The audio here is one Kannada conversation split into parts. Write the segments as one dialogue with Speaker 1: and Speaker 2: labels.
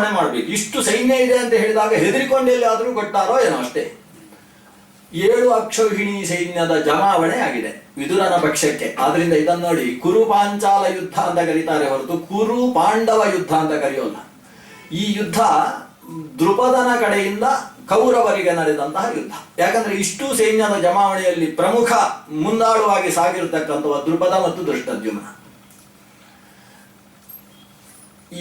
Speaker 1: ಜಮಾವಣೆ ಮಾಡಬೇಕು. ಇಷ್ಟು ಸೈನ್ಯ ಇದೆ ಅಂತ ಹೇಳಿದಾಗ ಹೆದರಿಕೊಂಡೆಲ್ಲಾದರೂ ಕೊಟ್ಟಾರೋ ಏನೋ ಅಷ್ಟೇ. 7 ಅಕ್ಷೌಹಿಣಿ ಸೈನ್ಯದ ಜಮಾವಣೆ ಆಗಿದೆ ವಿದುರನ ಪಕ್ಷಕ್ಕೆ. ಆದ್ರಿಂದ ಇದನ್ನು ನೋಡಿ ಕುರು ಪಾಂಚಾಲ ಯುದ್ಧ ಅಂತ ಕರೀತಾರೆ ಹೊರತು ಕುರು ಪಾಂಡವ ಯುದ್ಧ ಅಂತ ಕರೆಯೋಲ್ಲ. ಈ ಯುದ್ಧ ದೃಪದನ ಕಡೆಯಿಂದ ಕೌರವರಿಗೆ ನಡೆದಂತಹ ಯುದ್ಧ. ಯಾಕಂದ್ರೆ ಇಷ್ಟು ಸೈನ್ಯದ ಜಮಾವಣೆಯಲ್ಲಿ ಪ್ರಮುಖ ಮುಂದಾಳುವಾಗಿ ಸಾಗಿರತಕ್ಕಂತಹ ದೃಪದ ಮತ್ತು ದೃಷ್ಟದ್ಯುಮ್ನ.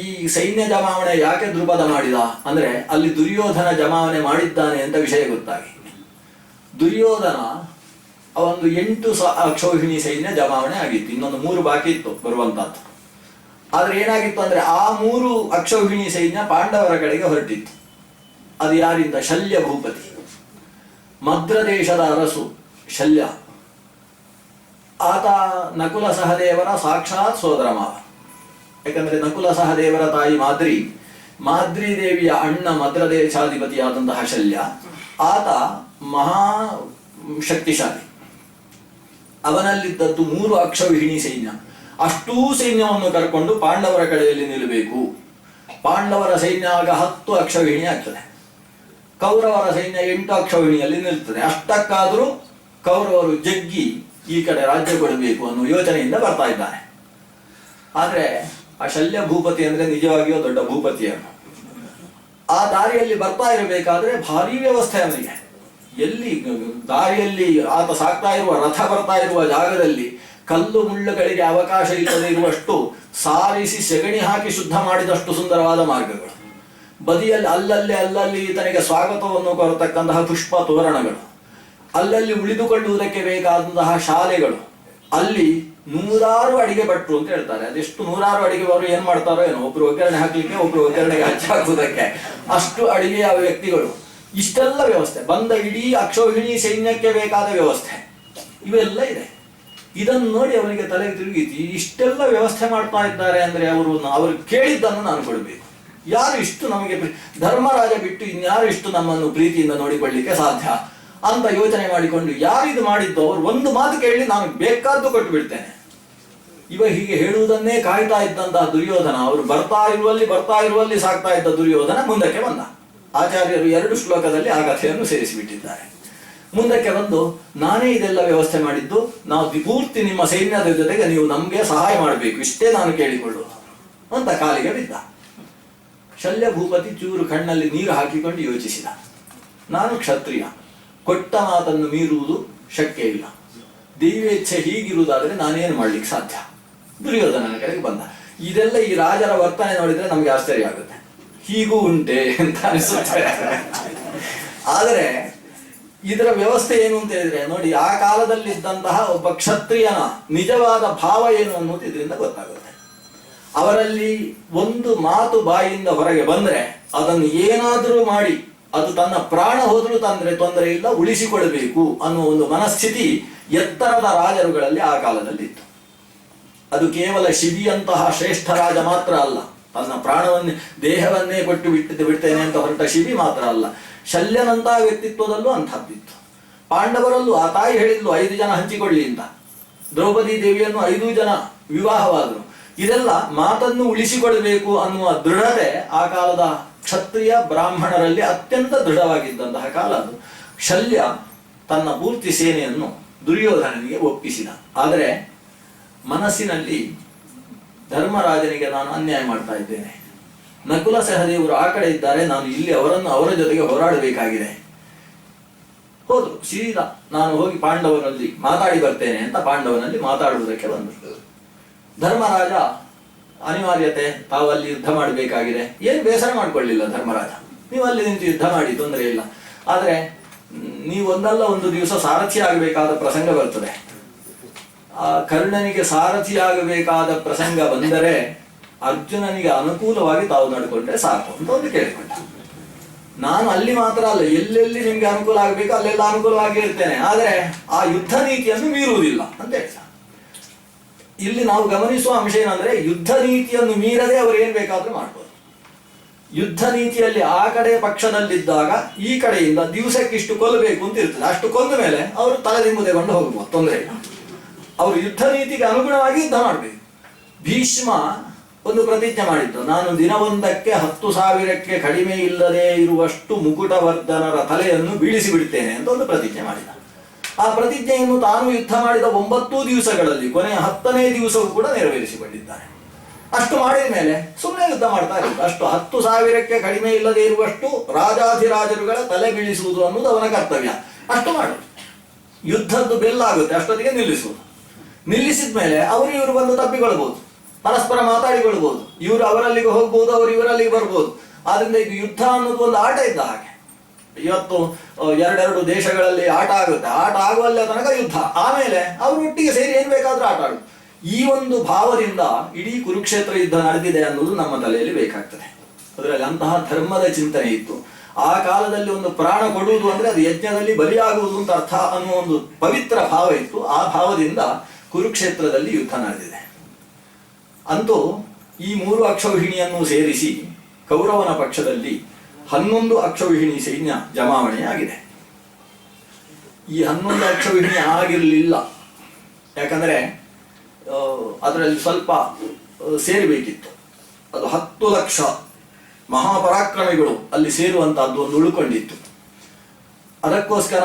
Speaker 1: ಈ ಸೈನ್ಯ ಜಮಾವಣೆ ಯಾಕೆ ದೃಪದ ಮಾಡಿದ ಅಂದ್ರೆ ಅಲ್ಲಿ ದುರ್ಯೋಧನ ಜಮಾವಣೆ ಮಾಡಿದ್ದಾನೆ ಅಂತ ವಿಷಯ ಗೊತ್ತಾಗಿ. ದುರ್ಯೋಧನ ಒಂದು 8 ಅಕ್ಷೌಹಿಣಿ ಸೈನ್ಯ ಜಮಾವಣೆ ಆಗಿತ್ತು, ಇನ್ನೊಂದು 3 ಬಾಕಿ ಇತ್ತು ಬರುವಂತಹದ್ದು. ಆದ್ರೆ ಏನಾಗಿತ್ತು ಅಂದ್ರೆ ಆ 3 ಅಕ್ಷೌಹಿಣಿ ಸೈನ್ಯ ಪಾಂಡವರ ಕಡೆಗೆ ಹೊರಟಿತ್ತು. ಅದು ಯಾರಿಂದ? ಶಲ್ಯ ಭೂಪತಿ, ಮದ್ರ ದೇಶದ ಅರಸು ಶಲ್ಯ. ಆತ ನಕುಲ ಸಹದೇವರ ಸಾಕ್ಷಾತ್ ಸೋದರ ಮಾವ. ಯಾಕಂದ್ರೆ ನಕುಲ ಸಹದೇವರ ತಾಯಿ ಮಾದ್ರಿ ದೇವಿಯ ಅಣ್ಣ ಮದ್ರ ದೇಶಾಧಿಪತಿಯಾದಂತಹ ಶಲ್ಯ. ಆತ ಮಹಾ ಶಕ್ತಿಶಾಲಿ. ಅವನಲ್ಲಿದ್ದದ್ದು 3 ಅಕ್ಷೌಹಿಣಿ ಸೈನ್ಯ. ಅಷ್ಟೂ ಸೈನ್ಯವನ್ನು ಕರ್ಕೊಂಡು ಪಾಂಡವರ ಕಡೆಯಲ್ಲಿ ನಿಲ್ಲಬೇಕು. ಪಾಂಡವರ ಸೈನ್ಯ ಆಗ 10 ಅಕ್ಷೌಹಿಣಿ ಆಗ್ತದೆ, ಕೌರವರ ಸೈನ್ಯ 8 ಅಕ್ಷೌಹಿಣಿಯಲ್ಲಿ ನಿಲ್ತದೆ. ಅಷ್ಟಕ್ಕಾದರೂ ಕೌರವರು ಜಗ್ಗಿ ಈ ಕಡೆ ರಾಜ್ಯ ಕೊಡಬೇಕು ಅನ್ನೋ ಯೋಚನೆಯಿಂದ ಬರ್ತಾ ಇದ್ದಾನೆ. ಆದ್ರೆ ಆ ಶಲ್ಯ ಭೂಪತಿ ಅಂದ್ರೆ ನಿಜವಾಗಿಯೂ ದೊಡ್ಡ ಭೂಪತಿಯನ್ನು. ಆ ದಾರಿಯಲ್ಲಿ ಬರ್ತಾ ಇರಬೇಕಾದ್ರೆ ಭಾರೀ ವ್ಯವಸ್ಥೆ ಅವನಿಗೆ. ಎಲ್ಲಿ ದಾರಿಯಲ್ಲಿ ಆತ ಸಾಕ್ತಾ ಇರುವ ರಥ ಬರ್ತಾ ಇರುವ ಜಾಗದಲ್ಲಿ ಕಲ್ಲು ಮುಳ್ಳುಗಳಿಗೆ ಅವಕಾಶ ಇಲ್ಲದೆ ಇರುವಷ್ಟು ಸಾರಿಸಿ ಸೆಗಣಿ ಹಾಕಿ ಶುದ್ಧ ಮಾಡಿದಷ್ಟು ಸುಂದರವಾದ ಮಾರ್ಗಗಳು, ಬದಿಯಲ್ಲಿ ಅಲ್ಲಲ್ಲಿ ಈತನಿಗೆ ಸ್ವಾಗತವನ್ನು ಕೊರತಕ್ಕಂತಹ ಪುಷ್ಪ ತೋರಣಗಳು, ಅಲ್ಲಲ್ಲಿ ಉಳಿದುಕೊಳ್ಳುವುದಕ್ಕೆ ಬೇಕಾದಂತಹ ಶಾಲೆಗಳು, ಅಲ್ಲಿ 100 ಅಡಿಗೆ ಭಟ್ರು ಅಂತ ಹೇಳ್ತಾರೆ. ಅದೆಷ್ಟು 100 ಅಡಿಗೆ ಅವರು ಏನ್ ಮಾಡ್ತಾರೋ ಏನೋ, ಒಬ್ರು ಒಗ್ಗರಣೆ ಹಾಕ್ಲಿಕ್ಕೆ, ಒಬ್ರು ಒಗ್ಗರಣೆಗೆ ಹಚ್ಚಿ ಹಾಕುವುದಕ್ಕೆ, ಅಷ್ಟು ಅಡಿಗೆಯ ವ್ಯಕ್ತಿಗಳು. ಇಷ್ಟೆಲ್ಲ ವ್ಯವಸ್ಥೆ ಬಂದ ಇಡೀ ಅಕ್ಷೌಹಿಣಿ ಸೈನ್ಯಕ್ಕೆ ಬೇಕಾದ ವ್ಯವಸ್ಥೆ ಇವೆಲ್ಲ ಇದೆ. ಇದನ್ನು ನೋಡಿ ಅವನಿಗೆ ತಲೆಗೆ ತಿರುಗಿತಿ. ಇಷ್ಟೆಲ್ಲ ವ್ಯವಸ್ಥೆ ಮಾಡ್ತಾ ಇದ್ದಾರೆ ಅಂದ್ರೆ ಅವರು ಕೇಳಿದ್ದನ್ನು ನಾನು ಕೊಡಬೇಕು. ಯಾರು ಇಷ್ಟು ನಮಗೆ ಧರ್ಮರಾಜ ಬಿಟ್ಟು ಇನ್ಯಾರು ಇಷ್ಟು ನಮ್ಮನ್ನು ಪ್ರೀತಿಯಿಂದ ನೋಡಿಕೊಳ್ಳಿಕ್ಕೆ ಸಾಧ್ಯ ಅಂತ ಯೋಚನೆ ಮಾಡಿಕೊಂಡು ಯಾರಿದು ಮಾಡಿದ್ದು ಅವರು ಒಂದು ಮಾತು ಕೇಳಿ ನಾನು ಬೇಕಾದ್ದು ಕೊಟ್ಟು ಬಿಡ್ತೇನೆ. ಹೀಗೆ ಹೇಳುವುದನ್ನೇ ಕಾಯ್ತಾ ಇದ್ದಂತಹ ದುರ್ಯೋಧನ, ಅವರು ಬರ್ತಾ ಇರುವಲ್ಲಿ ಸಾಕ್ತಾ ಇದ್ದ ದುರ್ಯೋಧನ ಮುಂದಕ್ಕೆ ಬಂದ. ಆಚಾರ್ಯರು 2 ಶ್ಲೋಕದಲ್ಲಿ ಆ ಕಥೆಯನ್ನು ಸೇರಿಸಿಬಿಟ್ಟಿದ್ದಾರೆ. ಮುಂದಕ್ಕೆ ಬಂದು ನಾನೇ ಇದೆಲ್ಲ ವ್ಯವಸ್ಥೆ ಮಾಡಿದ್ದು, ನಾವು ಪೂರ್ತಿ ನಿಮ್ಮ ಸೈನ್ಯದ ಜೊತೆಗೆ ನೀವು ನಮ್ಗೆ ಸಹಾಯ ಮಾಡಬೇಕು, ಇಷ್ಟೇ ನಾನು ಕೇಳಿಕೊಳ್ಳುವುದು ಅಂತ ಕಾಲಿಗೆ ಬಿದ್ದ. ಶಲ್ಯ ಭೂಪತಿ ಚೂರು ಕಣ್ಣಲ್ಲಿ ನೀರು ಹಾಕಿಕೊಂಡು ಯೋಚಿಸಿದ, ನಾನು ಕ್ಷತ್ರಿಯ, ಕೊಟ್ಟ ಮಾತನ್ನು ಮೀರುವುದು ಶಕ್ಯ ಇಲ್ಲ, ದೈವೇಚ್ಛೆ ಹೀಗಿರುವುದಾದ್ರೆ ನಾನೇನು ಮಾಡ್ಲಿಕ್ಕೆ ಸಾಧ್ಯ. ದುರ್ಯೋಧನನ ಕಡೆಗೆ ಬಂದ. ಇದೆಲ್ಲ ಈ ರಾಜರ ವರ್ತನೆ ನೋಡಿದ್ರೆ ನಮ್ಗೆ ಆಶ್ಚರ್ಯ ಆಗುತ್ತೆ, ಹೀಗೂ ಉಂಟೆ ಅಂತ ಅನಿಸುತ್ತೆ. ಆದರೆ ಇದರ ವ್ಯವಸ್ಥೆ ಏನು ಅಂತ ಹೇಳಿದ್ರೆ ನೋಡಿ, ಆ ಕಾಲದಲ್ಲಿ ಇದ್ದಂತಹ ಒಬ್ಬ ಕ್ಷತ್ರಿಯನ ನಿಜವಾದ ಭಾವ ಏನು ಅನ್ನೋದು ಇದರಿಂದ ಗೊತ್ತಾಗುತ್ತೆ. ಅವರಲ್ಲಿ ಒಂದು ಮಾತು ಬಾಯಿಯಿಂದ ಹೊರಗೆ ಬಂದ್ರೆ ಅದನ್ನು ಏನಾದರೂ ಮಾಡಿ ಅದು ತನ್ನ ಪ್ರಾಣ ಹೋದರೂ ತೊಂದರೆ ಇಲ್ಲ, ಉಳಿಸಿಕೊಳ್ಬೇಕು ಅನ್ನುವ ಒಂದು ಮನಸ್ಥಿತಿ ಎತ್ತರದ ರಾಜರುಗಳಲ್ಲಿ ಆ ಕಾಲದಲ್ಲಿ ಇತ್ತು. ಅದು ಕೇವಲ ಶಿಬಿಯಂತಹ ಶ್ರೇಷ್ಠ ರಾಜ ಮಾತ್ರ ಅಲ್ಲ, ತನ್ನ ಪ್ರಾಣವನ್ನೇ ದೇಹವನ್ನೇ ಕೊಟ್ಟು ಬಿಡ್ತೇನೆ ಅಂತ ಹೊರಟ ಶಿಬಿ ಮಾತ್ರ ಅಲ್ಲ, ಶಲ್ಯನಂತಹ ವ್ಯಕ್ತಿತ್ವದಲ್ಲೂ ಅಂಥದ್ದಿತ್ತು. ಪಾಂಡವರಲ್ಲೂ ಆ ತಾಯಿ ಹೇಳಿದ್ಲು 5 ಜನ ಹಂಚಿಕೊಳ್ಳಿ ಅಂತ. ದ್ರೌಪದಿ ದೇವಿಯನ್ನು 5 ಜನ ವಿವಾಹವಾದರು. ಇದೆಲ್ಲ ಮಾತನ್ನು ಉಳಿಸಿಕೊಳ್ಬೇಕು ಅನ್ನುವ ದೃಢತೆ ಆ ಕಾಲದ ಕ್ಷತ್ರಿಯ ಬ್ರಾಹ್ಮಣರಲ್ಲಿ ಅತ್ಯಂತ ದೃಢವಾಗಿದ್ದಂತಹ ಕಾಲ ಅದು. ಶಲ್ಯ ತನ್ನ ಪೂರ್ತಿ ಸೇನೆಯನ್ನು ದುರ್ಯೋಧನನಿಗೆ ಒಪ್ಪಿಸಿದ. ಆದರೆ ಮನಸ್ಸಿನಲ್ಲಿ ಧರ್ಮರಾಜನಿಗೆ ನಾನು ಅನ್ಯಾಯ ಮಾಡ್ತಾ ಇದ್ದೇನೆ, ನಕುಲ ಸಹದೇವರು ಆ ಕಡೆ ಇದ್ದಾರೆ, ನಾನು ಇಲ್ಲಿ ಅವರ ಜೊತೆಗೆ ಹೋರಾಡಬೇಕಾಗಿದೆ. ಹೋದ್ರು ಸೀದಾ, ನಾನು ಹೋಗಿ ಪಾಂಡವರಲ್ಲಿ ಮಾತಾಡಿ ಬರ್ತೇನೆ ಅಂತ ಪಾಂಡವನಲ್ಲಿ ಮಾತಾಡುವುದಕ್ಕೆ ಬಂದರು. ಧರ್ಮರಾಜ ಅನಿವಾರ್ಯತೆ, ತಾವಲ್ಲಿ ಯುದ್ಧ ಮಾಡಬೇಕಾಗಿದೆ, ಏನು ಬೇಸರ ಮಾಡಿಕೊಳ್ಳಿಲ್ಲ ಧರ್ಮರಾಜ, ನೀವು ಅಲ್ಲಿ ನಿಂತು ಯುದ್ಧ ಮಾಡಿ, ತೊಂದರೆ ಇಲ್ಲ. ಆದರೆ ನೀವು ಒಂದಲ್ಲ ಒಂದು ದಿವಸ ಸಾರಥಿ ಆಗಬೇಕಾದ ಪ್ರಸಂಗ ಬರ್ತದೆ. ಆ ಕರ್ಣನಿಗೆ ಸಾರಥಿ ಆಗಬೇಕಾದ ಪ್ರಸಂಗ ಬಂದರೆ ಅರ್ಜುನನಿಗೆ ಅನುಕೂಲವಾಗಿ ತಾವು ನಡ್ಕೊಂಡ್ರೆ ಸಾಕು ಅಂತ ಒಂದು ಕೇಳಿಕೊಂಡ. ನಾನು ಅಲ್ಲಿ ಮಾತ್ರ ಅಲ್ಲ, ಎಲ್ಲೆಲ್ಲಿ ನಿಮ್ಗೆ ಅನುಕೂಲ ಆಗಬೇಕು ಅಲ್ಲೆಲ್ಲ ಅನುಕೂಲವಾಗಿ ಇರ್ತೇನೆ, ಆದರೆ ಆ ಯುದ್ಧ ನೀತಿಯನ್ನು ಮೀರುವುದಿಲ್ಲ ಅಂತ ಹೇಳ್ತಾರೆ. ಇಲ್ಲಿ ನಾವು ಗಮನಿಸುವ ಅಂಶ ಏನಂದ್ರೆ, ಯುದ್ಧ ನೀತಿಯನ್ನು ಮೀರದೆ ಅವರು ಏನ್ ಬೇಕಾದ್ರೂ ಮಾಡ್ಬೋದು. ಯುದ್ಧ ನೀತಿಯಲ್ಲಿ ಆ ಕಡೆ ಪಕ್ಷದಲ್ಲಿದ್ದಾಗ ಈ ಕಡೆಯಿಂದ ದಿವಸಕ್ಕಿಷ್ಟು ಕೊಲ್ಲಬೇಕು ಅಂತ ಇರ್ತದೆ, ಅಷ್ಟು ಕೊಂದ ಮೇಲೆ ಅವರು ತಲೆದಿಂಬುದೆಗೊಂಡು ಹೋಗ್ಬೋದು, ತೊಂದರೆ ಇಲ್ಲ. ಅವರು ಯುದ್ಧ ನೀತಿಗೆ ಅನುಗುಣವಾಗಿ ಯುದ್ಧ ಮಾಡಬೇಕು. ಭೀಷ್ಮ ಒಂದು ಪ್ರತಿಜ್ಞೆ ಮಾಡಿದ್ದು, ನಾನು ದಿನವೊಂದಕ್ಕೆ 10,000ಕ್ಕೆ ಕಡಿಮೆ ಇಲ್ಲದೆ ಇರುವಷ್ಟು ಮುಕುಟವರ್ಧನರ ತಲೆಯನ್ನು ಬೀಳಿಸಿ ಬಿಡ್ತೇನೆ ಅಂತ ಒಂದು ಪ್ರತಿಜ್ಞೆ ಮಾಡಿದ. ಆ ಪ್ರತಿಜ್ಞೆಯನ್ನು ತಾನು ಯುದ್ಧ ಮಾಡಿದ 9 ದಿವಸಗಳಲ್ಲಿ ಕೊನೆಯ 10ನೇ ದಿವಸವೂ ಕೂಡ ನೆರವೇರಿಸಿಕೊಂಡಿದ್ದಾನೆ. ಅಷ್ಟು ಮಾಡಿದ ಮೇಲೆ ಸುಮ್ಮನೆ ಯುದ್ಧ ಮಾಡ್ತಾ ಇರೋದು. ಅಷ್ಟು 10,000ಕ್ಕೆ ಕಡಿಮೆ ಇಲ್ಲದೆ ಇರುವಷ್ಟು ರಾಜಾಧಿರಾಜರುಗಳ ತಲೆ ಬೀಳಿಸುವುದು ಅನ್ನೋದು ಅವನ ಕರ್ತವ್ಯ. ಅಷ್ಟು ಮಾಡುದು. ಯುದ್ಧದ್ದು ಬೆಲ್ಲಾಗುತ್ತೆ, ಅಷ್ಟೊತ್ತಿಗೆ ನಿಲ್ಲಿಸುವುದು. ನಿಲ್ಲಿಸಿದ ಮೇಲೆ ಅವರು ಇವರು ಬಂದು ತಪ್ಪಿಕೊಳ್ಬಹುದು, ಪರಸ್ಪರ ಮಾತಾಡಿಕೊಳ್ಬಹುದು, ಇವರು ಅವರಲ್ಲಿಗೆ ಹೋಗ್ಬೋದು, ಅವರು ಇವರಲ್ಲಿಗೆ ಬರ್ಬೋದು. ಆದ್ರಿಂದ ಇದು ಯುದ್ಧ ಅನ್ನೋದು ಒಂದು ಆಟ ಇದ್ದ ಹಾಗೆ. ಇವತ್ತು ಎರಡೆರಡು ದೇಶಗಳಲ್ಲಿ ಆಟ ಆಗುತ್ತೆ, ಆಟ ಆಗುವಲ್ಲ ತನಕ ಯುದ್ಧ, ಆಮೇಲೆ ಅವರು ಒಟ್ಟಿಗೆ ಸೇರಿ ಏನ್ ಬೇಕಾದ್ರೂ ಆಟ ಆಡುದು. ಈ ಒಂದು ಭಾವದಿಂದ ಇಡೀ ಕುರುಕ್ಷೇತ್ರ ಯುದ್ಧ ನಡೆದಿದೆ ಅನ್ನೋದು ನಮ್ಮ ತಲೆಯಲ್ಲಿ ಬೇಕಾಗ್ತದೆ. ಅದರಲ್ಲಿ ಅಂತಹ ಧರ್ಮದ ಚಿಂತನೆ ಇತ್ತು. ಆ ಕಾಲದಲ್ಲಿ ಒಂದು ಪ್ರಾಣ ಕೊಡುವುದು ಅಂದ್ರೆ ಅದು ಯಜ್ಞದಲ್ಲಿ ಬಲಿಯಾಗುವುದು ಅಂತ ಅರ್ಥ ಅನ್ನುವ ಒಂದು ಪವಿತ್ರ ಭಾವ ಇತ್ತು. ಆ ಭಾವದಿಂದ ಕುರುಕ್ಷೇತ್ರದಲ್ಲಿ ಯುದ್ಧ ನಡೆದಿದೆ. ಅಂತೂ ಈ 3 ಅಕ್ಷೌಹಿಣಿಯನ್ನು ಸೇರಿಸಿ ಕೌರವನ ಪಕ್ಷದಲ್ಲಿ 11 ಅಕ್ಷೌಹಿಣಿ ಸೈನ್ಯ ಜಮಾವಣೆಯಾಗಿದೆ. ಈ 11 ಅಕ್ಷೌಹಿಣಿ ಆಗಿರಲಿಲ್ಲ, ಯಾಕಂದ್ರೆ ಅದರಲ್ಲಿ ಸ್ವಲ್ಪ ಸೇರಬೇಕಿತ್ತು. ಅದು 10 ಲಕ್ಷ ಮಹಾಪರಾಕ್ರಮಿಗಳು ಅಲ್ಲಿ ಸೇರುವಂತಹದ್ದು ಒಂದು ಉಳ್ಕೊಂಡಿತ್ತು. ಅದಕ್ಕೋಸ್ಕರ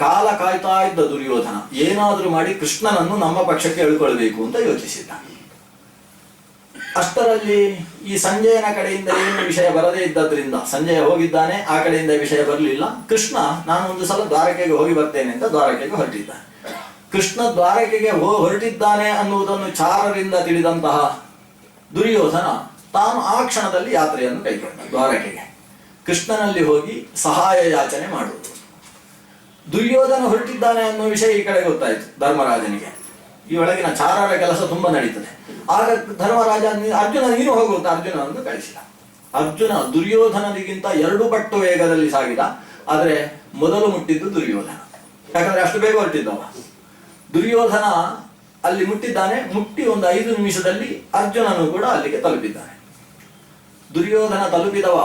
Speaker 1: ಕಾಲ ಕಾಯ್ತಾ ಇದ್ದ ದುರ್ಯೋಧನ ಏನಾದ್ರೂ ಮಾಡಿ ಕೃಷ್ಣನನ್ನು ನಮ್ಮ ಪಕ್ಷಕ್ಕೆ ಎಳ್ಕೊಳ್ಬೇಕು ಅಂತ ಯೋಚಿಸಿದ್ದ. ಅಷ್ಟರಲ್ಲಿ ಈ ಸಂಜಯನ ಕಡೆಯಿಂದ ಏನು ವಿಷಯ ಬರದೇ ಇದ್ದದ್ರಿಂದ, ಸಂಜಯ ಹೋಗಿದ್ದಾನೆ, ಆ ಕಡೆಯಿಂದ ವಿಷಯ ಬರಲಿಲ್ಲ. ಕೃಷ್ಣ ನಾನು ಒಂದು ಸಲ ದ್ವಾರಕೆಗೆ ಹೋಗಿ ಬರ್ತೇನೆ ಅಂತ ದ್ವಾರಕೆಗೆ ಹೊರಟಿದ್ದ. ಕೃಷ್ಣ ದ್ವಾರಕೆಗೆ ಹೊರಟಿದ್ದಾನೆ ಅನ್ನುವುದನ್ನು ಚಾರರಿಂದ ತಿಳಿದಂತಹ ದುರ್ಯೋಧನ ತಾನು ಆ ಕ್ಷಣದಲ್ಲಿ ಯಾತ್ರೆಯನ್ನು ಕೈಗೊಂಡ ದ್ವಾರಕೆಗೆ. ಕೃಷ್ಣನಲ್ಲಿ ಹೋಗಿ ಸಹಾಯ ಯಾಚನೆ ಮಾಡುವುದು. ದುರ್ಯೋಧನ ಹೊರಟಿದ್ದಾನೆ ಅನ್ನೋ ವಿಷಯ ಈ ಕಡೆ ಗೊತ್ತಾಯಿತು ಧರ್ಮರಾಜನಿಗೆ. ಈ ಒಳಗಿನ ಚಾರರ ಕೆಲಸ ತುಂಬಾ ನಡೀತದೆ. ಆಗ ಧರ್ಮರಾಜ ಅರ್ಜುನ ನೀನು ಹೋಗುವಂತ ಅರ್ಜುನನನ್ನು ಕಳಿಸಿದ. ಅರ್ಜುನ ದುರ್ಯೋಧನನಿಗಿಂತ 2 ಪಟ್ಟು ವೇಗದಲ್ಲಿ ಸಾಗಿದ. ಆದರೆ ಮೊದಲು ಮುಟ್ಟಿದ್ದು ದುರ್ಯೋಧನ, ಯಾಕಂದ್ರೆ ಅಷ್ಟು ಬೇಗ ಹೊರಟಿದ್ದವ. ದುರ್ಯೋಧನ ಅಲ್ಲಿ ಮುಟ್ಟಿದ್ದಾನೆ. ಮುಟ್ಟಿ ಒಂದು 5 ನಿಮಿಷದಲ್ಲಿ ಅರ್ಜುನನು ಕೂಡ ಅಲ್ಲಿಗೆ ತಲುಪಿದ್ದಾನೆ. ದುರ್ಯೋಧನ ತಲುಪಿದವ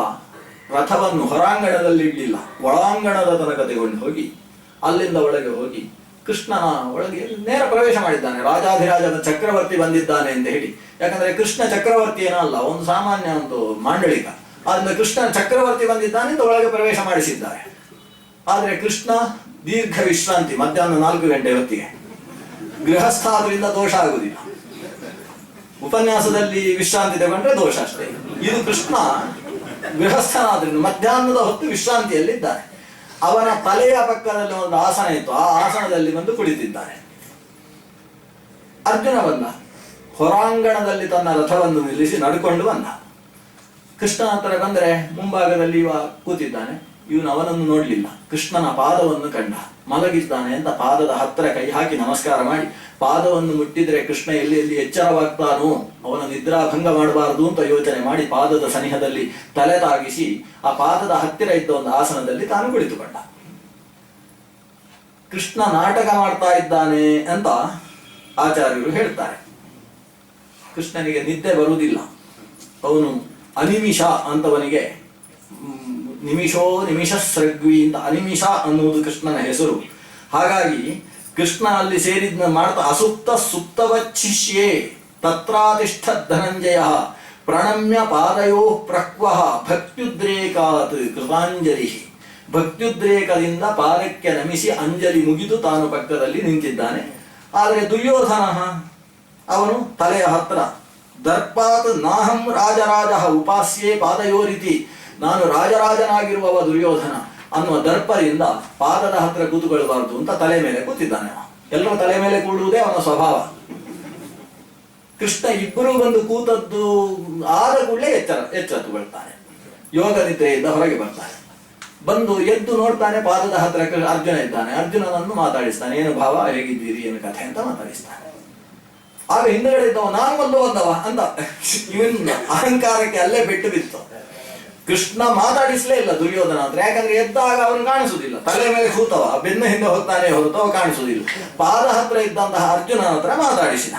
Speaker 1: ರಥವನ್ನು ಹೊರಾಂಗಣದಲ್ಲಿ ಇಡಲಿಲ್ಲ, ಒಳಾಂಗಣದ ತನಕ ತೆಗೊಂಡು ಹೋಗಿ ಅಲ್ಲಿಂದ ಒಳಗೆ ಹೋಗಿ ಕೃಷ್ಣನ ಒಳಗೆ ನೇರ ಪ್ರವೇಶ ಮಾಡಿದ್ದಾನೆ. ರಾಜಾಧಿರಾಜನ ಚಕ್ರವರ್ತಿ ಬಂದಿದ್ದಾನೆ ಅಂತ ಹೇಳಿ. ಯಾಕಂದ್ರೆ ಕೃಷ್ಣ ಚಕ್ರವರ್ತಿ ಏನೋ ಅಲ್ಲ, ಒಂದು ಸಾಮಾನ್ಯ ಒಂದು ಮಾಂಡಳಿಕ. ಆದ್ರಿಂದ ಕೃಷ್ಣ ಚಕ್ರವರ್ತಿ ಬಂದಿದ್ದಾನೆ ಅಂತ ಒಳಗೆ ಪ್ರವೇಶ ಮಾಡಿಸಿದ್ದಾರೆ. ಆದ್ರೆ ಕೃಷ್ಣ ದೀರ್ಘ ವಿಶ್ರಾಂತಿ, ಮಧ್ಯಾಹ್ನ 4 ಗಂಟೆ ಹೊತ್ತಿಗೆ. ಗೃಹಸ್ಥ ಆದ್ರಿಂದ ದೋಷ ಆಗುವುದಿಲ್ಲ. ಉಪನ್ಯಾಸದಲ್ಲಿ ವಿಶ್ರಾಂತಿ ತಗೊಂಡ್ರೆ ದೋಷ ಅಷ್ಟೇ. ಇದು ಕೃಷ್ಣ ಗೃಹಸ್ಥನಾದ್ರಿಂದ ಮಧ್ಯಾಹ್ನದ ಹೊತ್ತು ವಿಶ್ರಾಂತಿಯಲ್ಲಿದ್ದಾನೆ. ಅವನ ತಲೆಯ ಪಕ್ಕದಲ್ಲಿ ಒಂದು ಆಸನ ಇತ್ತು, ಆ ಆಸನದಲ್ಲಿ ಬಂದು ಕುಳಿತಿದ್ದಾನೆ. ಅರ್ಜುನ ಬಂದ, ಹೊರಾಂಗಣದಲ್ಲಿ ತನ್ನ ರಥವನ್ನು ನಿಲ್ಲಿಸಿ ನಡ್ಕೊಂಡು ಬಂದ. ಕೃಷ್ಣನ ಹತ್ರ ಬಂದ್ರೆ ಮುಂಭಾಗದಲ್ಲಿ ಇವ ಕೂತಿದ್ದಾನೆ. ಇವನು ಅವನನ್ನು ನೋಡ್ಲಿಲ್ಲ, ಕೃಷ್ಣನ ಪಾದವನ್ನು ಕಂಡ. ಮಲಗಿದ್ದಾನೆ ಅಂತ ಪಾದದ ಹತ್ತಿರ ಕೈ ಹಾಕಿ ನಮಸ್ಕಾರ ಮಾಡಿ, ಪಾದವನ್ನು ಮುಟ್ಟಿದ್ರೆ ಕೃಷ್ಣ ಎಲ್ಲಿ ಎಲ್ಲಿ ಎಚ್ಚರವಾಗ್ತಾನೋ ಅವನ ನಿದ್ರಾಭಂಗ ಮಾಡಬಾರದು ಅಂತ ಯೋಚನೆ ಮಾಡಿ ಪಾದದ ಸನಿಹದಲ್ಲಿ ತಲೆ ತಾಗಿಸಿ ಆ ಪಾದದ ಹತ್ತಿರ ಇದ್ದ ಒಂದು ಆಸನದಲ್ಲಿ ತಾನು ಕುಳಿತುಕೊಂಡ. ಕೃಷ್ಣ ನಾಟಕ ಮಾಡ್ತಾ ಇದ್ದಾನೆ ಅಂತ ಆಚಾರ್ಯರು ಹೇಳ್ತಾರೆ. ಕೃಷ್ಣನಿಗೆ ನಿದ್ದೆ ಬರುವುದಿಲ್ಲ, ಅವನು ಅನಿಮಿಷ ಅಂತವನಿಗೆ. ನಿಮಿಷ ಸೃಗ್ವಿ ಅಂತ ಅನಿಮಿಷ ಅನ್ನುವುದು ಕೃಷ್ಣನ ಹೆಸರು. ಹಾಗಾಗಿ ಕೃಷ್ಣ ಅಲ್ಲಿ ಸೇರಿದ್ನ ಮಾಡ್ತಾ ಅಸುಪ್ತ ಸುಪ್ತವಚ್ಛಿಷ್ಯೆ ತತ್ರಾತಿಷ್ಠ ಧನಂಜಯ ಪ್ರಣಮ್ಯ ಪಾದಯೋ ಪ್ರಕ್ವಃ ಭಕ್ತ್ಯುದ್ರೇಕಾತ್ ಕೃತಾಂಜಲಿ. ಭಕ್ತ್ಯುದ್ರೇಕದಿಂದ ಪಾದಕ್ಕೆ ನಮಿಸಿ ಅಂಜಲಿ ಮುಗಿದು ತಾನು ಪಕ್ಕದಲ್ಲಿ ನಿಂತಿದ್ದಾನೆ. ಆದರೆ ದುರ್ಯೋಧನ ಅವನು ತಲೆಯ ಹತ್ರ ದರ್ಪಾತ್ ನಾಹಂ ರಾಜರಾಜ ಉಪಾಸ್ಯೆ ಪಾದಯೋರಿತಿ, ನಾನು ರಾಜರಾಜನಾಗಿರುವವ ದುರ್ಯೋಧನ ಅನ್ನುವ ದರ್ಪದಿಂದ ಪಾದದ ಹತ್ರ ಕೂತುಕೊಳ್ಬಾರ್ದು ಅಂತ ತಲೆ ಮೇಲೆ ಕೂತಿದ್ದಾನೆ. ಎಲ್ಲರ ತಲೆ ಮೇಲೆ ಕೂಡುವುದೇ ಅವನ ಸ್ವಭಾವ. ಕೃಷ್ಣ ಇಬ್ಬರು ಬಂದು ಕೂತದ್ದು ಆದ ಕೂಡಲೇ ಎಚ್ಚರ ತಗೊಳ್ತಾನೆ. ಯೋಗ ನಿದ್ರೆಯಿಂದ ಹೊರಗೆ ಬರ್ತಾನೆ. ಬಂದು ಎದ್ದು ನೋಡ್ತಾನೆ, ಪಾದದ ಹತ್ರ ಅರ್ಜುನ ಇದ್ದಾನೆ. ಅರ್ಜುನನನ್ನು ಮಾತಾಡಿಸ್ತಾನೆ. ಏನು ಭಾವ, ಹೇಗಿದ್ದೀರಿ, ಏನು ಕಥೆ ಅಂತ ಮಾತಾಡಿಸ್ತಾನೆ. ಆಗ ಹಿಂದಗಡೆ ಇದ್ದವ ನಾನು ಬಂದವ ಅಂತ ಇವನ್ ಅಹಂಕಾರಕ್ಕೆ ಅಲ್ಲೇ ಬಿಟ್ಟು ಬಿತ್ತು. ಕೃಷ್ಣ ಮಾತಾಡಿಸ್ಲೇ ಇಲ್ಲ ದುರ್ಯೋಧನ ಹತ್ರ. ಯಾಕಂದ್ರೆ ಎದ್ದಾಗ ಅವನು ಕಾಣಿಸುವುದಿಲ್ಲ, ತಲೆ ಮೇಲೆ ಕೂತವ, ಬೆನ್ನ ಹಿಂದೆ ಹೋಗ್ತಾನೆ ಹೊರತು ಅವ ಕಾಣಿಸುವುದಿಲ್ಲ. ಪಾದ ಹತ್ರ ಇದ್ದಂತಹ ಅರ್ಜುನನ ಹತ್ರ ಮಾತಾಡಿಸಿದ.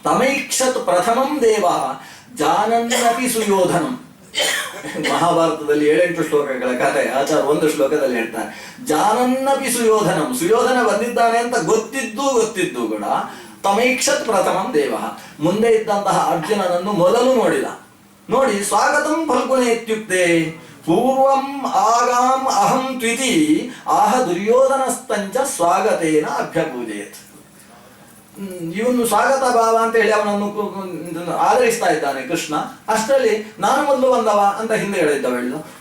Speaker 1: ತಮೈಕ್ಷತ್ ಪ್ರಥಮಂ ದೇವ ಜಾನನ್ನಪಿ ಸುಯೋಧನಂ. ಮಹಾಭಾರತದಲ್ಲಿ 7-8 ಶ್ಲೋಕಗಳ ಕಥೆ ಆಚಾರ್ಯ ಒಂದು ಶ್ಲೋಕದಲ್ಲಿ ಹೇಳ್ತಾರೆ. ಜಾನನ್ನಪಿ ಸುಯೋಧನಂ, ಸುಯೋಧನ ಬಂದಿದ್ದಾನೆ ಅಂತ ಗೊತ್ತಿದ್ದು ಕೂಡ ತಮೈಕ್ಷತ್ ಪ್ರಥಮಂ ದೇವ. ಮುಂದೆ ಇದ್ದಂತಹ ಅರ್ಜುನನನ್ನು ಮೊದಲು ನೋಡಿ ಸ್ವಾಗತಂ ಫಲ್ಗುಣೆ ಇತ್ಯುಕ್ತೆ ಪೂರ್ವಂ ಆಗಾಂ ಅಹಂ ತ್ವಿತಿ ಆಹ ದುರ್ಯೋಧನಸ್ತಂಚ ಸ್ವಾಗತೇನ ಅಭ್ಯಪೂಜೆಯತ್. ಇವನು ಸ್ವಾಗತ ಭಾವ ಅಂತ ಹೇಳಿ ಅವನನ್ನು ಆದರಿಸ್ತಾ ಇದ್ದಾನೆ ಕೃಷ್ಣ. ಅಷ್ಟರಲ್ಲಿ ನಾನು ಮೊದಲು ಬಂದವ ಅಂತ ಹಿಂದೆ ಹೇಳಿದ್ದವ.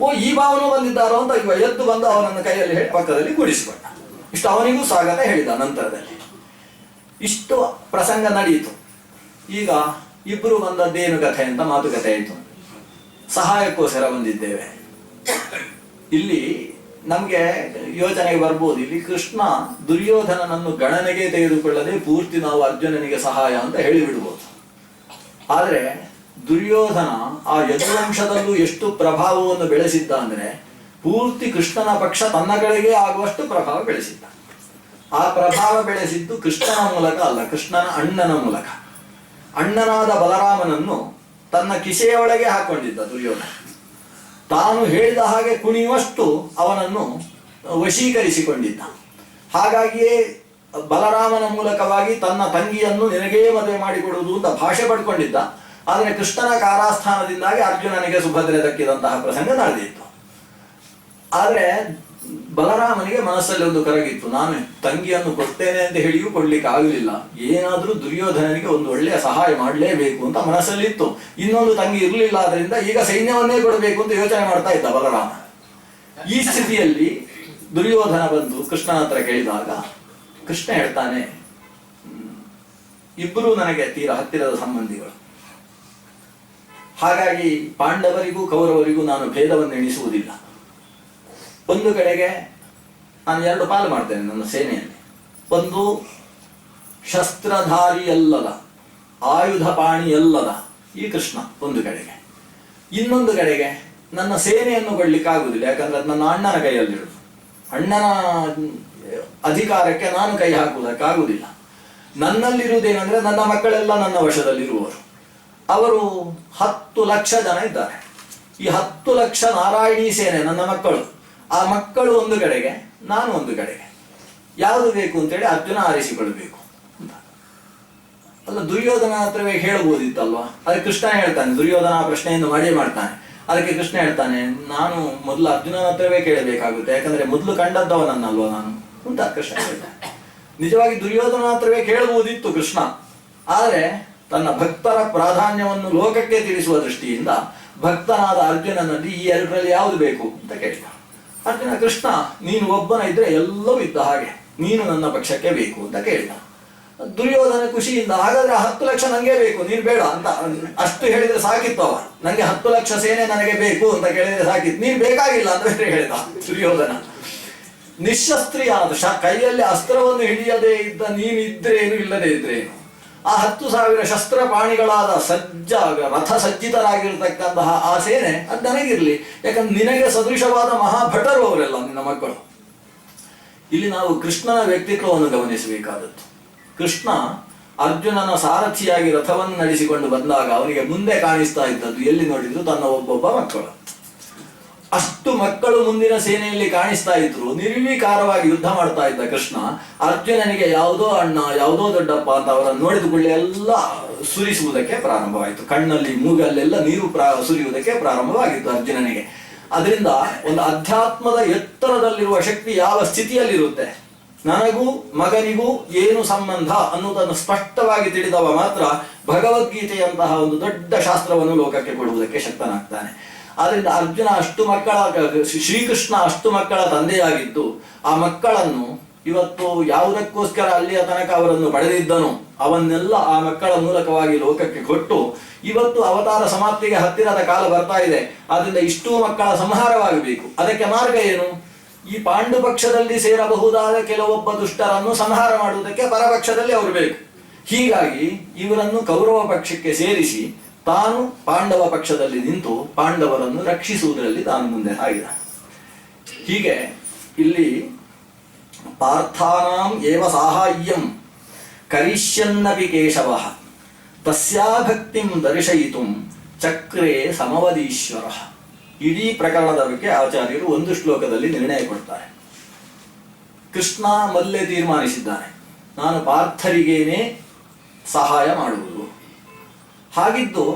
Speaker 1: ಓ, ಈ ಭಾವನೂ ಬಂದಿದ್ದಾರೋ ಅಂತ ಇವ ಎದ್ದು ಬಂದು ಅವನನ್ನು ಕೈಯಲ್ಲಿ ಹೇಳಿ ಪಕ್ಕದಲ್ಲಿ ಕೂಡಿಸಿಕೊಂಡ. ಇಷ್ಟು ಅವನಿಗೂ ಸ್ವಾಗತ ಹೇಳಿದ. ನಂತರದಲ್ಲಿ ಇಷ್ಟು ಪ್ರಸಂಗ ನಡೆಯಿತು. ಈಗ ಇಬ್ಬರು ಬಂದದ್ದೇನು ಕಥೆ ಅಂತ ಮಾತುಕತೆ ಆಯಿತು. ಸಹಾಯಕ್ಕೋಸ್ಕರ ಬಂದಿದ್ದೇವೆ. ಇಲ್ಲಿ ನಮ್ಗೆ ಯೋಚನೆಗೆ ಬರ್ಬೋದು, ಇಲ್ಲಿ ಕೃಷ್ಣ ದುರ್ಯೋಧನನನ್ನು ಗಣನೆಗೆ ತೆಗೆದುಕೊಳ್ಳದೆ ಪೂರ್ತಿ ನಾವು ಅರ್ಜುನನಿಗೆ ಸಹಾಯ ಅಂತ ಹೇಳಿಬಿಡ್ಬೋದು. ಆದರೆ ದುರ್ಯೋಧನ ಆ ಯದುವಂಶದಲ್ಲೂ ಎಷ್ಟು ಪ್ರಭಾವವನ್ನು ಬೆಳೆಸಿದ್ದ ಅಂದ್ರೆ ಪೂರ್ತಿ ಕೃಷ್ಣನ ಪಕ್ಷ ತನ್ನ ಕಡೆಗೆ ಆಗುವಷ್ಟು ಪ್ರಭಾವ ಬೆಳೆಸಿದ್ದ. ಆ ಪ್ರಭಾವ ಬೆಳೆಸಿದ್ದು ಕೃಷ್ಣನ ಮೂಲಕ ಅಲ್ಲ, ಕೃಷ್ಣನ ಅಣ್ಣನ ಮೂಲಕ. ಅಣ್ಣನಾದ ಬಲರಾಮನನ್ನು ತನ್ನ ಕಿಸೆಯ ಒಳಗೆ ಹಾಕೊಂಡಿದ್ದ ದುರ್ಯೋಧನ. ತಾನು ಹೇಳಿದ ಹಾಗೆ ಕುಣಿಯುವಷ್ಟು ಅವನನ್ನು ವಶೀಕರಿಸಿಕೊಂಡಿದ್ದ. ಹಾಗಾಗಿಯೇ ಬಲರಾಮನ ಮೂಲಕವಾಗಿ ತನ್ನ ತಂಗಿಯನ್ನು ನಿನಗೇ ಮದುವೆ ಮಾಡಿಕೊಡುವುದು ಅಂತ ಭಾಷೆ ಪಡ್ಕೊಂಡಿದ್ದ. ಆದರೆ ಕೃಷ್ಣನ ಕಾರಾಸ್ಥಾನದಿಂದಾಗಿ ಅರ್ಜುನನಿಗೆ ಸುಭದ್ರೆ ದಕ್ಕಿದಂತಹ ಪ್ರಸಂಗ ನಡೆದಿತ್ತು. ಆದರೆ ಬಲರಾಮನಿಗೆ ಮನಸ್ಸಲ್ಲಿ ಒಂದು ಕರಗಿತ್ತು, ನಾನು ತಂಗಿಯನ್ನು ಕೊಡ್ತೇನೆ ಅಂತ ಹೇಳಿಯೂ ಕೊಡ್ಲಿಕ್ಕೆ ಆಗಲಿಲ್ಲ, ಏನಾದರೂ ದುರ್ಯೋಧನನಿಗೆ ಒಂದು ಒಳ್ಳೆಯ ಸಹಾಯ ಮಾಡಲೇಬೇಕು ಅಂತ ಮನಸ್ಸಲ್ಲಿತ್ತು. ಇನ್ನೊಂದು ತಂಗಿ ಇರಲಿಲ್ಲ, ಆದ್ರಿಂದ ಈಗ ಸೈನ್ಯವನ್ನೇ ಕೊಡಬೇಕು ಅಂತ ಯೋಚನೆ ಮಾಡ್ತಾ ಇದ್ದ ಬಲರಾಮ. ಈ ಸ್ಥಿತಿಯಲ್ಲಿ ದುರ್ಯೋಧನ ಬಂದು ಕೃಷ್ಣನ ಹತ್ರ ಕೇಳಿದಾಗ ಕೃಷ್ಣ ಹೇಳ್ತಾನೆ, ಇಬ್ಬರೂ ನನಗೆ ತೀರ ಹತ್ತಿರದ ಸಂಬಂಧಿಗಳು, ಹಾಗಾಗಿ ಪಾಂಡವರಿಗೂ ಕೌರವರಿಗೂ ನಾನು ಭೇದವನ್ನು ಎಣಿಸುವುದಿಲ್ಲ. ಒಂದು ಕಡೆಗೆ ನಾನು ಎರಡು ಪಾಲು ಮಾಡ್ತೇನೆ ನನ್ನ ಸೇನೆಯಲ್ಲಿ. ಒಂದು ಶಸ್ತ್ರಧಾರಿಯಲ್ಲದ, ಆಯುಧ ಪಾಣಿಯಲ್ಲದ ಈ ಕೃಷ್ಣ ಒಂದು ಕಡೆಗೆ. ಇನ್ನೊಂದು ಕಡೆಗೆ ನನ್ನ ಸೇನೆಯನ್ನು ಕೊಡ್ಲಿಕ್ಕಾಗುವುದಿಲ್ಲ, ಯಾಕಂದ್ರೆ ಅದು ನನ್ನ ಅಣ್ಣನ ಕೈಯಲ್ಲಿರುವುದು. ಅಣ್ಣನ ಅಧಿಕಾರಕ್ಕೆ ನಾನು ಕೈ ಹಾಕುವುದಕ್ಕಾಗುವುದಿಲ್ಲ. ನನ್ನಲ್ಲಿರುವುದೇನೆಂದ್ರೆ ನನ್ನ ಮಕ್ಕಳೆಲ್ಲ ನನ್ನ ವಶದಲ್ಲಿರುವವರು. ಅವರು 10 ಲಕ್ಷ ಜನ ಇದ್ದಾರೆ. ಈ 10 ಲಕ್ಷ ನಾರಾಯಣಿ ಸೇನೆ ನನ್ನ ಮಕ್ಕಳು. ಆ ಮಕ್ಕಳು ಒಂದು ಕಡೆಗೆ, ನಾನು ಒಂದು ಕಡೆಗೆ. ಯಾವುದು ಬೇಕು ಅಂತೇಳಿ ಅರ್ಜುನ ಆರಿಸಿಕೊಳ್ಬೇಕು ಅಂತ ಅಲ್ಲ, ದುರ್ಯೋಧನ ಹತ್ರವೇ ಹೇಳ್ಬೋದಿತ್ತಲ್ವಾ. ಅದಕ್ಕೆ ಕೃಷ್ಣ ಹೇಳ್ತಾನೆ, ದುರ್ಯೋಧನ ಆ ಪ್ರಶ್ನೆಯನ್ನು ಮಾಡಿಯೇ ಮಾಡ್ತಾನೆ. ಅದಕ್ಕೆ ಕೃಷ್ಣ ಹೇಳ್ತಾನೆ, ನಾನು ಮೊದಲು ಅರ್ಜುನನ ಹತ್ರವೇ ಕೇಳಬೇಕಾಗುತ್ತೆ, ಯಾಕಂದ್ರೆ ಮೊದಲು ಕಂಡದ್ದವನನ್ನಲ್ವಾ ನಾನು ಅಂತ ಕೃಷ್ಣ ಹೇಳ್ತಾನೆ. ನಿಜವಾಗಿ ದುರ್ಯೋಧನ ಹತ್ರವೇ ಕೇಳಬಹುದಿತ್ತು ಕೃಷ್ಣ, ಆದರೆ ತನ್ನ ಭಕ್ತರ ಪ್ರಾಧಾನ್ಯವನ್ನು ಲೋಕಕ್ಕೆ ತಿಳಿಸುವ ದೃಷ್ಟಿಯಿಂದ ಭಕ್ತನಾದ ಅರ್ಜುನನಲ್ಲಿ ಈ ಎರಡರಲ್ಲಿ ಯಾವುದು ಬೇಕು ಅಂತ ಕೇಳಿದ. ಅರ್ಜುನ, ಕೃಷ್ಣ ನೀನು ಒಬ್ಬನ ಇದ್ರೆ ಎಲ್ಲವೂ ಇದ್ದ ಹಾಗೆ, ನೀನು ನನ್ನ ಪಕ್ಷಕ್ಕೆ ಬೇಕು ಅಂತ ಕೇಳಿದ. ದುರ್ಯೋಧನ ಖುಷಿಯಿಂದ, ಹಾಗಾದ್ರೆ 10 ಲಕ್ಷ ನಂಗೆ ಬೇಕು, ನೀನು ಬೇಡ ಅಂತ ಅಷ್ಟು ಹೇಳಿದ್ರೆ ಸಾಕಿತ್ತು. ಅವ ನಂಗೆ 10 ಲಕ್ಷ ಸೇನೆ ನನಗೆ ಬೇಕು ಅಂತ ಕೇಳಿದ್ರೆ ಸಾಕಿತ್ತು, ನೀನು ಬೇಕಾಗಿಲ್ಲ ಅಂತ ಬೇರೆ ಹೇಳಿದ ದುರ್ಯೋಧನ. ನಿಶಸ್ತ್ರೀಯಾದ ಕೈಯಲ್ಲಿ ಅಸ್ತ್ರವನ್ನು ಹಿಡಿಯದೇ ಇದ್ದ ನೀನಿದ್ರೇನು ಇಲ್ಲದೆ ಇದ್ರೇನು, ಆ 10,000 ಶಸ್ತ್ರಪಾಣಿಗಳಾದ ರಥ ಸಜ್ಜಿತರಾಗಿರ್ತಕ್ಕಂತಹ ಆ ಸೇನೆ ಅದು ನನಗಿರ್ಲಿ, ಯಾಕಂದ್ರೆ ನಿನಗೆ ಸದೃಶವಾದ ಮಹಾಭಟರು ಅವರೆಲ್ಲ ನಿನ್ನ ಮಕ್ಕಳು. ಇಲ್ಲಿ ನಾವು ಕೃಷ್ಣನ ವ್ಯಕ್ತಿತ್ವವನ್ನು ಗಮನಿಸಬೇಕಾದದ್ದು. ಕೃಷ್ಣ ಅರ್ಜುನನ ಸಾರಥಿಯಾಗಿ ರಥವನ್ನು ನಡೆಸಿಕೊಂಡು ಬಂದಾಗ ಅವನಿಗೆ ಮುಂದೆ ಕಾಣಿಸ್ತಾ ಇದ್ದದ್ದು ಎಲ್ಲಿ ನೋಡಿದ್ರು ತನ್ನ ಒಬ್ಬೊಬ್ಬ ಮಕ್ಕಳು. ಅಷ್ಟು ಮಕ್ಕಳು ಮುಂದಿನ ಸೇನೆಯಲ್ಲಿ ಕಾಣಿಸ್ತಾ ಇದ್ರು. ನಿರ್ವಿಕಾರವಾಗಿ ಯುದ್ಧ ಮಾಡ್ತಾ ಇದ್ದ ಕೃಷ್ಣ ಅರ್ಜುನನಿಗೆ ಯಾವುದೋ ಅಣ್ಣ, ಯಾವುದೋ ದೊಡ್ಡಪ್ಪ ಅಂತ ಅವರನ್ನು ನೋಡಿದುಕೊಳ್ಳಿ ಎಲ್ಲ ಸುರಿಸುವುದಕ್ಕೆ ಪ್ರಾರಂಭವಾಯಿತು. ಕಣ್ಣಲ್ಲಿ ಮೂಗಲ್ಲೆಲ್ಲ ನೀರು ಸುರಿಯುವುದಕ್ಕೆ ಪ್ರಾರಂಭವಾಗಿತ್ತು ಅರ್ಜುನನಿಗೆ. ಅದರಿಂದ ಒಂದು ಅಧ್ಯಾತ್ಮದ ಎತ್ತರದಲ್ಲಿರುವ ಶಕ್ತಿ ಯಾವ ಸ್ಥಿತಿಯಲ್ಲಿರುತ್ತೆ, ನನಗೂ ಮಗನಿಗೂ ಏನು ಸಂಬಂಧ ಅನ್ನೋದನ್ನು ಸ್ಪಷ್ಟವಾಗಿ ತಿಳಿದವ ಮಾತ್ರ ಭಗವದ್ಗೀತೆಯಂತಹ ಒಂದು ದೊಡ್ಡ ಶಾಸ್ತ್ರವನ್ನು ಲೋಕಕ್ಕೆ ಕೊಡುವುದಕ್ಕೆ ಶಕ್ತನಾಗ್ತಾನೆ. ಆದ್ರಿಂದ ಅರ್ಜುನ ಅಷ್ಟು ಮಕ್ಕಳ, ಶ್ರೀಕೃಷ್ಣ ಅಷ್ಟು ಮಕ್ಕಳ ತಂದೆಯಾಗಿದ್ದು ಆ ಮಕ್ಕಳನ್ನು ಇವತ್ತು ಯಾವುದಕ್ಕೋಸ್ಕರ ಅಲ್ಲಿಯ ತನಕ ಅವರನ್ನು ಪಡೆದಿದ್ದನು ಅವನ್ನೆಲ್ಲ ಆ ಮಕ್ಕಳ ಮೂಲಕವಾಗಿ ಲೋಕಕ್ಕೆ ಕೊಟ್ಟು ಇವತ್ತು ಅವತಾರ ಸಮಾಪ್ತಿಗೆ ಹತ್ತಿರದ ಕಾಲ ಬರ್ತಾ ಇದೆ. ಆದ್ರಿಂದ ಇಷ್ಟೂ ಮಕ್ಕಳ ಸಂಹಾರವಾಗಬೇಕು. ಅದಕ್ಕೆ ಮಾರ್ಗ ಏನು? ಈ ಪಾಂಡು ಪಕ್ಷದಲ್ಲಿ ಸೇರಬಹುದಾದ ಕೆಲವೊಬ್ಬ ದುಷ್ಟರನ್ನು ಸಂಹಾರ ಮಾಡುವುದಕ್ಕೆ ಪರಪಕ್ಷದಲ್ಲಿ ಅವರು ಬೇಕು. ಹೀಗಾಗಿ ಇವರನ್ನು ಕೌರವ ಪಕ್ಷಕ್ಕೆ ಸೇರಿಸಿ ತಾನು ಪಾಂಡವ ಪಕ್ಷದಲ್ಲಿ ನಿಂತು ಪಾಂಡವರನ್ನು ರಕ್ಷಿಸುವುದರಲ್ಲಿ ತಾನು ಮುಂದೆ ಸಾಗಿದ. ಹೀಗೆ ಇಲ್ಲಿ ಪಾರ್ಥಾನಾಂ ಏವ ಸಾಹಾಯ್ಯಂ ಕರಿಷ್ಯನ್ನಪಿ ಕೇಶವ ತಸ್ಯಾ ಭಕ್ತಿಂ ದರ್ಶಯಿತುಂ ಚಕ್ರೇ ಸಮವದೀಶ್ವರ. ಇಡೀ ಪ್ರಕರಣದ ಬಗ್ಗೆ ಆಚಾರ್ಯರು ಒಂದು ಶ್ಲೋಕದಲ್ಲಿ ನಿರ್ಣಯ ಕೊಡ್ತಾರೆ. ಕೃಷ್ಣ ಮೊದಲೇ ತೀರ್ಮಾನಿಸಿದ್ದಾನೆ, ನಾನು ಪಾರ್ಥರಿಗೇನೆ ಸಹಾಯ ಮಾಡುವುದು. ಹಾಗಿದ್ದು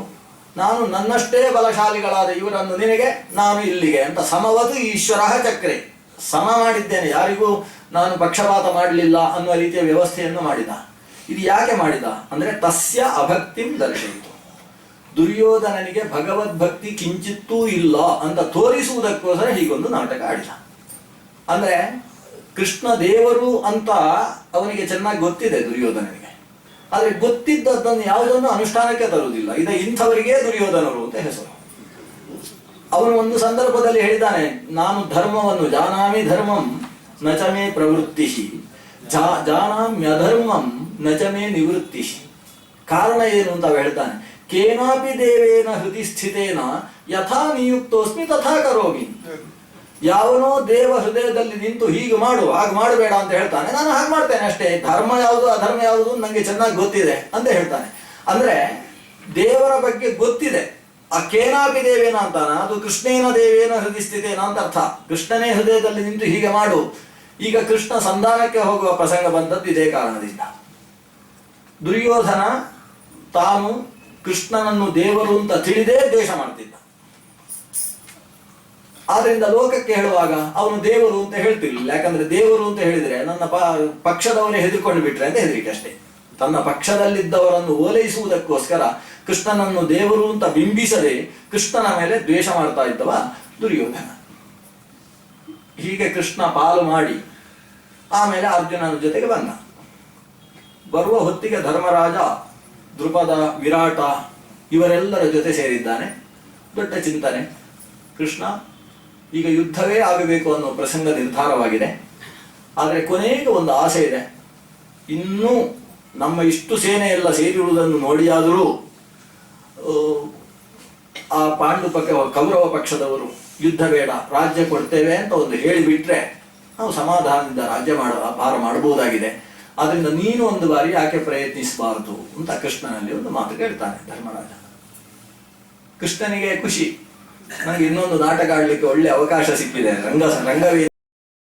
Speaker 1: ನಾನು ನನ್ನಷ್ಟೇ ಬಲಶಾಲಿಗಳಾದ ಇವರನ್ನು ನಿನಗೆ, ನಾನು ಇಲ್ಲಿಗೆ ಅಂತ ಸಮವತು ಈಶ್ವರ ಚಕ್ರೆ, ಸಮ ಮಾಡಿದ್ದೇನೆ, ಯಾರಿಗೂ ನಾನು ಪಕ್ಷಪಾತ ಮಾಡಲಿಲ್ಲ ಅನ್ನುವ ರೀತಿಯ ವ್ಯವಸ್ಥೆಯನ್ನು ಮಾಡಿದ. ಇದು ಯಾಕೆ ಮಾಡಿದ ಅಂದರೆ ತಸ್ಯ ಅಭಕ್ತಿಂ ದರ್ಶಯಿತು, ದುರ್ಯೋಧನನಿಗೆ ಭಗವದ್ಭಕ್ತಿ ಕಿಂಚಿತ್ತೂ ಇಲ್ಲ ಅಂತ ತೋರಿಸುವುದಕ್ಕೋಸ್ಕರ ಹೀಗೊಂದು ನಾಟಕ ಆಡಿದ. ಅಂದರೆ ಕೃಷ್ಣ ದೇವರು ಅಂತ ಅವನಿಗೆ ಚೆನ್ನಾಗಿ ಗೊತ್ತಿದೆ ದುರ್ಯೋಧನನಿಗೆ, ಆದರೆ ಗೊತ್ತಿದ್ದದ್ದನ್ನು ಯಾವುದನ್ನು ಅನುಷ್ಠಾನಕ್ಕೆ ತರುವುದಿಲ್ಲ. ಇಂಥವರಿಗೆ ದುರ್ಯೋಧನರು ಅಂತ ಹೆಸರು. ಅವನು ಒಂದು ಸಂದರ್ಭದಲ್ಲಿ ಹೇಳಿದ್ದಾನೆ, ನಾನು ಧರ್ಮವನ್ನು ಜಾನಾಮಿ ಧರ್ಮಂ ನಚಮೇ ಪ್ರವೃತ್ತಿ ಜಾನಾಮ್ಯಧರ್ಮಂ ನಚಮೇ ನಿವೃತ್ತಿ. ಕಾರಣ ಏನು ಅಂತ ಹೇಳ್ತಾನೆ, ಕೇನಾಪಿ ದೇವೇನ ಹೃದಯ ಸ್ಥಿತೇನ ಯಥಾ ನಿಯುಕ್ತೋಸ್ಮಿ ತಥಾ ಕರೋಮಿ. ಯಾವನೋ ದೇವ ಹೃದಯದಲ್ಲಿ ನಿಂತು ಹೀಗೆ ಮಾಡು ಹಾಗೆ ಮಾಡಬೇಡ ಅಂತ ಹೇಳ್ತಾನೆ, ನಾನು ಹಾಗೆ ಮಾಡ್ತೇನೆ ಅಷ್ಟೇ. ಧರ್ಮ ಯಾವುದು ಅಧರ್ಮ ಯಾವುದು ನನಗೆ ಚೆನ್ನಾಗಿ ಗೊತ್ತಿದೆ ಅಂತ ಹೇಳ್ತಾನೆ. ಅಂದ್ರೆ ದೇವರ ಬಗ್ಗೆ ಗೊತ್ತಿದೆ. ಆ ಕೇನಾಪಿ ದೇವೇನ ಅಂತಾನ, ಅದು ಕೃಷ್ಣೇನ ದೇವೇನ ಹೃದಯ ಸ್ಥಿತೇನ ಅಂತ ಅರ್ಥ. ಕೃಷ್ಣನೇ ಹೃದಯದಲ್ಲಿ ನಿಂತು ಹೀಗೆ ಮಾಡು. ಈಗ ಕೃಷ್ಣ ಸಂಧಾನಕ್ಕೆ ಹೋಗುವ ಪ್ರಸಂಗ ಬಂದದ್ದು ಇದೇ ಕಾರಣದಿಂದ. ದುರ್ಯೋಧನ ತಾನು ಕೃಷ್ಣನನ್ನು ದೇವರು ಅಂತ ತಿಳಿದೇ ದ್ವೇಷ ಮಾಡ್ತಿದ್ದ. ಆದ್ರಿಂದ ಲೋಕಕ್ಕೆ ಹೇಳುವಾಗ ಅವನು ದೇವರು ಅಂತ ಹೇಳ್ತಿರ್ಲಿಲ್ಲ. ಯಾಕಂದ್ರೆ ದೇವರು ಅಂತ ಹೇಳಿದ್ರೆ ನನ್ನ ಪಕ್ಷದವರೇ ಹೆದರ್ಕೊಂಡು ಬಿಟ್ರೆ ಅಂತ ಹೆದರಿಕೆ ಅಷ್ಟೇ. ತನ್ನ ಪಕ್ಷದಲ್ಲಿದ್ದವರನ್ನು ಓಲೈಸುವುದಕ್ಕೋಸ್ಕರ ಕೃಷ್ಣನನ್ನು ದೇವರು ಅಂತ ಬಿಂಬಿಸದೆ ಕೃಷ್ಣನ ಮೇಲೆ ದ್ವೇಷ ಮಾಡ್ತಾ ಇದ್ದವ ದುರ್ಯೋಧನ. ಹೀಗೆ ಕೃಷ್ಣ ಪಾಲು ಮಾಡಿ ಆಮೇಲೆ ಅರ್ಜುನನ ಜೊತೆಗೆ ಬಂದ. ಬರುವ ಹೊತ್ತಿಗೆ ಧರ್ಮರಾಜ, ದೃಪದ, ವಿರಾಟ ಇವರೆಲ್ಲರ ಜೊತೆ ಸೇರಿದ್ದಾನೆ. ದೊಡ್ಡ ಚಿಂತನೆ. ಕೃಷ್ಣ ಈಗ ಯುದ್ಧವೇ ಆಗಬೇಕು ಅನ್ನೋ ಪ್ರಸಂಗ ನಿರ್ಧಾರವಾಗಿದೆ. ಆದರೆ ಕೊನೆಗೆ ಒಂದು ಆಸೆ ಇದೆ. ಇನ್ನೂ ನಮ್ಮ ಇಷ್ಟು ಸೇನೆ ಎಲ್ಲ ಸೇರಿರುವುದನ್ನು ನೋಡಿಯಾದರೂ ಆ ಕೌರವ ಪಕ್ಷದವರು ಯುದ್ಧ ಬೇಡ, ರಾಜ್ಯ ಕೊಡ್ತೇವೆ ಅಂತ ಒಂದು ಹೇಳಿಬಿಟ್ರೆ ನಾವು ಸಮಾಧಾನದಿಂದ ರಾಜ್ಯ ಭಾರ ಮಾಡಬಹುದಾಗಿದೆ. ಆದ್ರಿಂದ ನೀನು ಒಂದು ಬಾರಿ ಯಾಕೆ ಪ್ರಯತ್ನಿಸಬಾರದು ಅಂತ ಕೃಷ್ಣನಲ್ಲಿ ಒಂದು ಮಾತು ಕೇಳ್ತಾನೆ ಧರ್ಮರಾಜ. ಕೃಷ್ಣನಿಗೆ ಖುಷಿ, ನನಗೆ ಇನ್ನೊಂದು ನಾಟಕ ಆಡ್ಲಿಕ್ಕೆ ಒಳ್ಳೆ ಅವಕಾಶ ಸಿಕ್ಕಿದೆ, ರಂಗವೇ